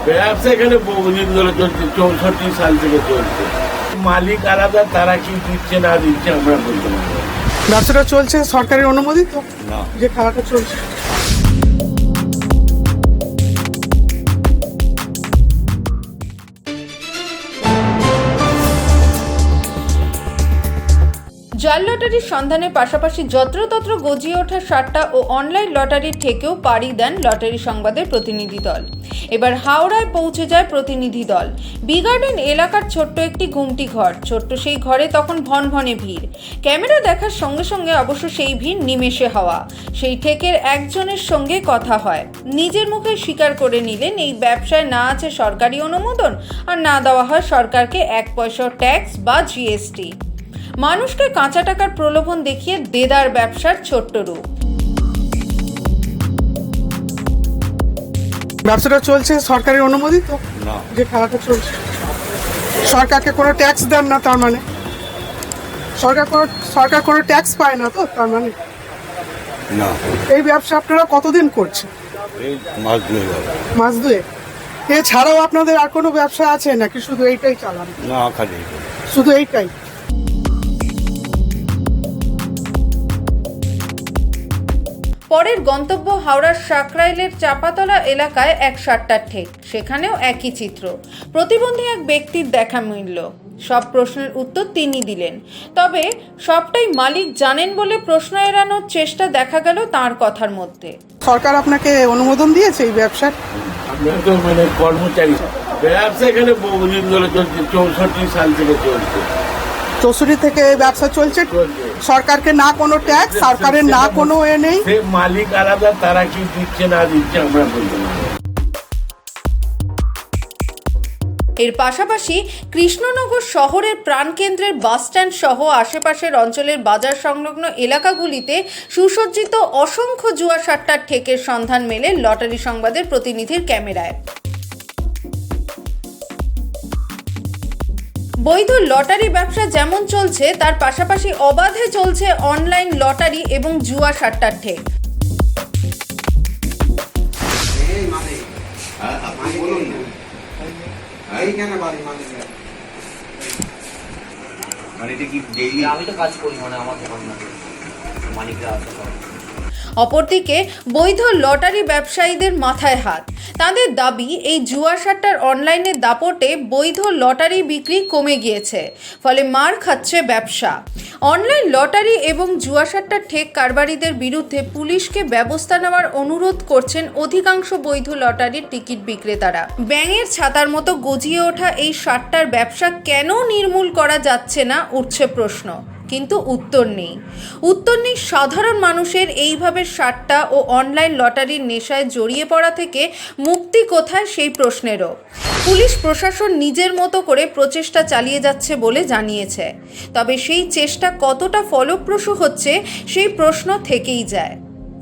ব্যবসা এখানে বহুদিন ধরে চলছে, 64 সাল থেকে চলছে। মালিক আলাদা, তারা কি দিচ্ছে না দিচ্ছে আমরা বলতে পারবো না। ব্যবসাটা চলছে সরকারের অনুমোদিত না। যে খেলাটা চলছে? জাল লটারির সন্ধানের পাশাপাশি যত্রতত্র গজিয়ে ওঠা সাট্টা ও অনলাইন লটারির থেকেও পাড়ি দেন লটারি সংবাদের প্রতিনিধি দল। এবার হাওড়ায় পৌঁছে যায় প্রতিনিধি দল। বিগার্ডেন এলাকার ছোট্ট একটি ঘুমটি ঘর, ছোট্ট সেই ঘরে তখন ভনভনে ভিড়। ক্যামেরা দেখার সঙ্গে সঙ্গে অবশ্য সেই ভিড় নিমেষে হওয়া। সেই ঠেকের একজনের সঙ্গে কথা হয়, নিজের মুখে স্বীকার করে নিলেন এই ব্যবসায় না আছে সরকারি অনুমোদন আর না দেওয়া হয় সরকারকে 1 পয়সাও ট্যাক্স বা জিএসটি। মানুষকে কাঁচা টাকার প্রলোভন দেখিয়ে দেদার ব্যবসার ছোট্ট রূপ। ব্যবসাটা চলছে সরকারের অনুমোদিত না। যে খেলাটা চলছে? সরকারকে কোনো ট্যাক্স দেন না তার মানে? সরকার কোনো ট্যাক্স পায় না তো তার মানে? না। এই ব্যবসা আপনারা কতদিন করছেন? এই মাস 2 গেল। মাস 2? এছাড়াও আপনাদের আর কোনো ব্যবসা আছে নাকি শুধু এইটাই চালান? না, খালি শুধু এইটাই? পরের গন্তব্য হাওড়ার সাকরাইলের চাপাতলা এলাকায় এক সাট্টার ঠেক। সেখানেও একই চিত্র। প্রতিবন্ধী এক ব্যক্তির দেখা মিলল। সব প্রশ্নের উত্তর তিনি দিলেন, তবে সবটাই মালিক জানেন বলে প্রশ্ন এড়ানোর চেষ্টা দেখা গেল তাঁর কথার মধ্যে। সরকার আপনাকে অনুমোদন দিয়েছে এই ব্যবসার? আমরা তো কর্মচারী। ব্যবসা এখানে বহুদিন ধরে চলছে, 64 সাল থেকে চলছে। 64 থেকে এই ব্যবসা চলছে। সরকারকে না কোনো ট্যাক্স, সরকারের না কোনো নেই। সে মালিক আলাদা, তারা কি দিচ্ছে না দিচ্ছে আমরা বলতে পারবো না। এর পাশাপাশি কৃষ্ণনগর শহরের প্রাণকেন্দ্রের বাসস্ট্যান্ড সহ আশেপাশের অঞ্চলের বাজার সংলগ্ন এলাকাগুলিতে সুসজ্জিত অসংখ্য জুয়া সাট্টার ঠেকের সন্ধান মেলে লটারি সংবাদের প্রতিনিধির ক্যামেরায়। বৈধ লটারি ব্যবসা যেমন চলছে, তার পাশাপাশি অবাধে চলছে অনলাইন লটারি এবং জুয়া সাট্টার ঠেক। অপরদিকে বৈধ লটারি ব্যবসায়ীদের মাথায় হাত। তাদের দাবি, এই জুয়া সাট্টার অনলাইনে দাপটে বৈধ লটারি বিক্রি কমে গিয়েছে, ফলে মার খাচ্ছে ব্যবসা। অনলাইন লটারি এবং জুয়া সাট্টার ঠেক কারবারিদের বিরুদ্ধে পুলিশকে ব্যবস্থা নেওয়ার অনুরোধ করছেন অধিকাংশ বৈধ লটারির টিকিট বিক্রেতারা। ব্যাঙের ছাতার মতো গজিয়ে ওঠা এই সাট্টার ব্যবসা কেন নির্মূল করা যাচ্ছে না, উঠছে প্রশ্ন। কিন্তু উত্তর নেই। সাধারণ মানুষের এইভাবে সাট্টা ও অনলাইন লটারির নেশায় জড়িয়ে পড়া থেকে মুক্তি কোথায়, সেই প্রশ্নেরও। পুলিশ প্রশাসন নিজের মতো করে প্রচেষ্টা চালিয়ে যাচ্ছে বলে জানিয়েছে, তবে সেই চেষ্টা কতটা ফলপ্রসূ হচ্ছে সেই প্রশ্ন থেকেই যায়।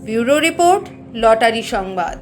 ব্যুরো রিপোর্ট, লটারি সংবাদ।